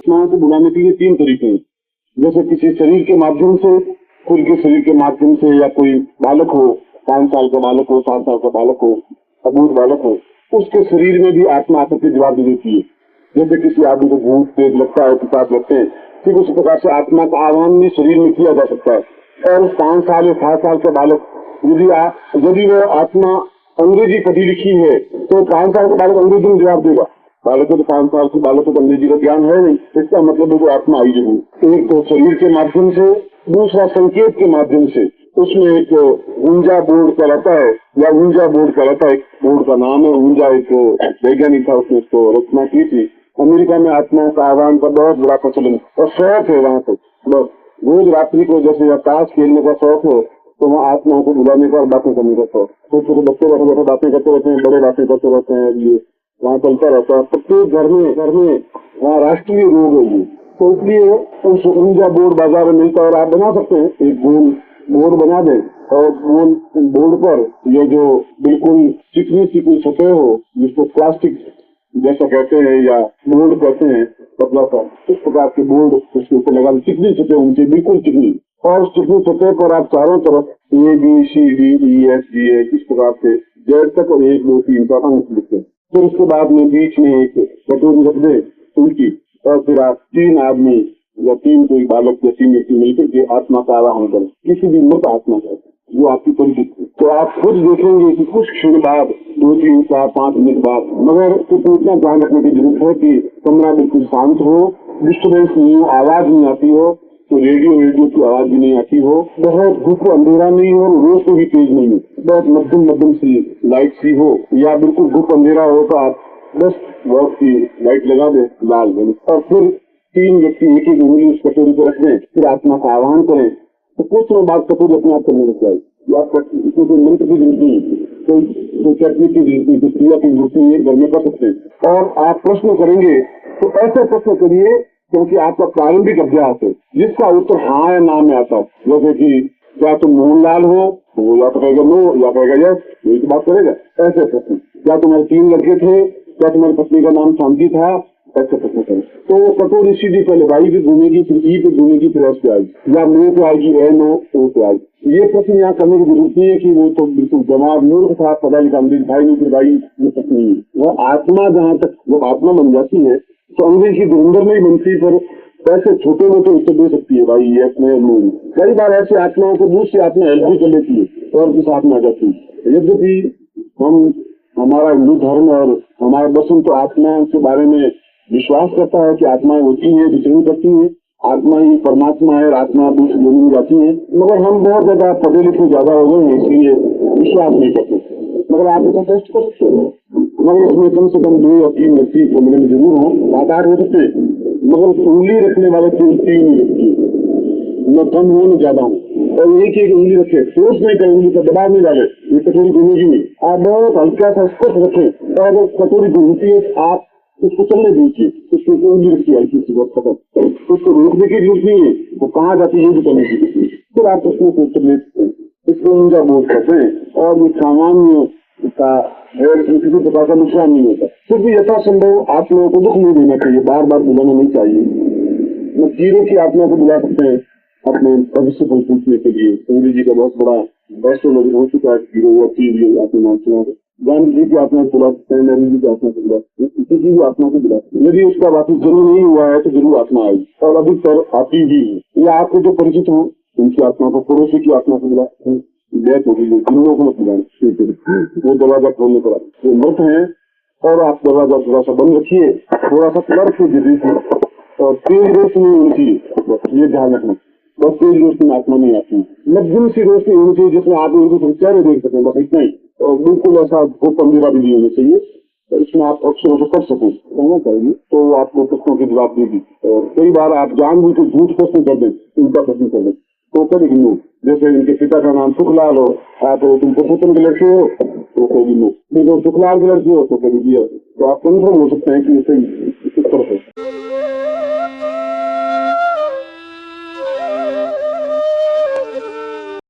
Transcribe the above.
आत्माओं को बुलाने के लिए 3 तरीके हैं। जैसे किसी शरीर के माध्यम से, खुद के शरीर के माध्यम से, या कोई बालक हो, 5 साल का बालक हो, 7 साल का बालक हो, अबूझ बालक हो, उसके शरीर में भी आत्मा आकर के जवाब दे देती है। जैसे किसी आदमी को भूत प्रेत लगता है, पिशाच लगते हैं, ठीक उसी प्रकार से आत्मा का आह्वान भी शरीर में किया जा सकता है। और 5 साल या 7 साल का बालक, यदि वो आत्मा अंग्रेजी पढ़ी लिखी है तो 5 साल का बालक अंग्रेजी में जवाब देगा। बालक को तो 5 साल के बालक को अंग्रेजी का ज्ञान है नहीं, इसका मतलब है वो आत्मा आई जरूर। एक तो शरीर के माध्यम से, दूसरा संकेत के माध्यम से। उसमें एक ऊंजा बोर्ड कहलाता है, या ऊंजा बोर्ड कहलाता है, एक बोर्ड का नाम है ऊंजा, एक वैज्ञानिक था, उसने उसको रचना की थी। अमेरिका में आत्माओं का आह्वान का बहुत बड़ा प्रचलन और शौक है वहाँ पे। बस रोज रात्रि को जैसे ताश खेलने का शौक है, तो वहाँ आत्माओं को बुलाने का और बातें करने का शौक। तो छोटे बच्चे बैठे बैठे बातें करते रहते हैं, बड़े बातें करते रहते हैं, ये वहाँ चलता रहता है। प्रत्येक घर में वहाँ राष्ट्रीय रोग है ये। तो इसलिए उस ऊंजा बोर्ड बाजार में मिलता है और आप बना सकते हैं, एक गोल बोर्ड बना दें और गोल बोर्ड पर ये जो बिल्कुल चिकनी सी कोई सतह हो, जिसको प्लास्टिक जैसा कहते हैं या बोर्ड कहते हैं, पतला सा, इस प्रकार के बोर्ड उसके ऊपर लगा, चिकनी सतह उनकी बिल्कुल चिकनी, और उस चिकनी सतह पर आप चारों तरफ ABCDEFGH इस प्रकार से जेड तक और 1 2 3 का अंक लिखते हैं। फिर उसके बाद में बीच में एक कटोरी रख दे उल्टी, और फिर आप 3 आदमी या 3 कोई बालक या 3 व्यक्ति मिलकर के आत्मा का आवाहन करें, किसी भी मृत आत्मा का, जो आपकी परिचित है। तो आप खुद देखेंगे कि कुछ क्षण बाद, 2 3 4 5 मिनट बाद, मगर कुछ इतना ध्यान रखने की जरूरत है कि कमरा बिल्कुल शांत हो, डिस्टर्बेंस नहीं हो, आवाज नहीं आती हो, तो रेडियो की आवाज भी नहीं आती हो, बहुत धूप अंधेरा नहीं हो, रोशनी भी तेज नहीं हो, बहुत मध्यम सी लाइट सी हो, या बिल्कुल धूप अंधेरा हो तो आप बस बहुत की लाइट लगा दे लाल बनी, और फिर 3 व्यक्ति एक एक उंगली उस कटोरी पर रख दें, फिर आत्मा का आह्वान करें। तो कुछ समय बाद कटोरी अपने आप करने लग जाएगी। इसमें कोई मंत्र की जरूरत नहीं, कोई टेक्निक की जरूरत नहीं, कोई क्रिया की जरूरत नहीं है, घर में कर सकते हैं। और आप प्रश्न करेंगे तो ऐसे प्रश्न करिए क्योंकि आपका प्रारंभिक अभ्यास है, जिसका उत्तर हाँ या ना में आता है। जैसे कि क्या तुम मोहनलाल हो, तो वो या तो कहेगा नो या कहेगा यस, यही तो बात करेगा। ऐसे प्रश्न, क्या तुम्हारे 3 लड़के थे, क्या तुम्हारी पत्नी का नाम शांति था, ऐसे प्रश्न करें। तो कटोरी सीधी पहले वाई पे घूमेगी, फिर ई पे घूमेगी, फिर एस पे आएगी, या नो पे आएगी, ए नो ओ पे आएगी। ये प्रश्न यहाँ करने की जरूरत नहीं है कि वो तो बिल्कुल जवाब मूर्ख था, पढ़ा लिखा अंग्रेज भाई नहीं, फिर भाई ये प्रश्न नहीं है। वह आत्मा जहाँ तक वो आत्मा बन जाती है तो अंग्रेज की धुरंधर नहीं बनती, पर ऐसे छोटे मोटे उत्तर दे सकती है, भाई ये नो। कई बार ऐसे आत्माओं को दूसरी आत्मा हेल्प भी कर लेती है और भी साथ में आ जाती है। यद्यपि हमारा हिंदू धर्म और हमारा दर्शन तो आत्माओं के बारे में विश्वास करता है कि आत्माएं होती हैं, विचरण करती हैं, आत्मा ही परमात्मा है और आत्मा दूसरी जगह में जाती है। मगर हम बहुत ज्यादा पढ़े लिखे ज्यादा हो गए हैं, इसलिए विश्वास नहीं करते। मगर आप इसका टेस्ट कर सकते हो, मगर इसमें कम से कम 2 या 3 व्यक्ति मिले में जरूर हो, आधार हो सकते, मगर उंगली रखने वाले 3 व्यक्ति न कम हो न ज्यादा हो, और एक उंगली रखे, फोर्स नहीं करें, उंगली का दबाव नहीं डाले, ये कटोरी घूमेगी नहीं। आप बहुत हल्का सा स्पर्श रखें, और कटोरी घूमती है आप उसको चलने दीजिए, उसको उंगली रखिए हल्की सी, बहुत खत्म, उसको रोकने की जरूरत नहीं है, वो कहाँ जाती है भी करने की। फिर आप उसमें उत्तर दे सकते हैं। इसको ऊंचा बोल करते हैं, और ये सामान्य का किसी प्रकार का नुकसान नहीं होता। फिर भी यथासंभव आप लोगों को दुख नहीं देना चाहिए, बार बार बुलाना नहीं चाहिए। कीड़े की आत्मा को बुला सकते हैं अपने भविष्य को पूछने के लिए। अंग्रेजी जी का बहुत बड़ा एस्ट्रोलॉजी हो चुका है, आपने नाम सुना है। गांधी जी की आत्मा को बुला सकते हैं, नेहरू जी की आत्मा को बुला सकते हैं, किसी की भी आत्मा को बुला सकते हैं। यदि उसका वापिस जरूर नहीं हुआ है तो जरूर आत्मा आएगी, और अधिकतर आती ही है। या आपको जो परिचित हो उनकी आत्मा को, पड़ोसी की आत्मा को बुला सकते हैं। डेथ होगी, जिन लोगों को मत बुलाना, वो दरवाजा खोलने पर जो मृत है, और आप दरवाजा थोड़ा सा बंद रखिए, थोड़ा सा कलर से दीजिए, और तेज रोशनी उनकी, ये ध्यान रखना, बस तेज रोशनी आत्मा नहीं आती, मध्यम सी रोशनी होनी चाहिए जिसमें आप उनको चेहरे देख सकें, बस इतना ही। और बिल्कुल ऐसा धूप अंधेरा भी नहीं होना चाहिए, तो इसमें आप अक्षरों को कर सकें, कहना चाहिए, तो आपको प्रश्नों के जवाब देगी। और कई बार आप जानबूझ के झूठ प्रश्न कर दें, उनका प्रश्न कर दें, तो करेगी नो। जैसे इनके पिता का नाम सुखलाल हो, आप तुम पुरुषोत्तम के लड़के हो तो कभी नो, सुखलाल के लड़के हो तो कभी दिया, तो आप कंफर्म हो सकते हैं कि ये सही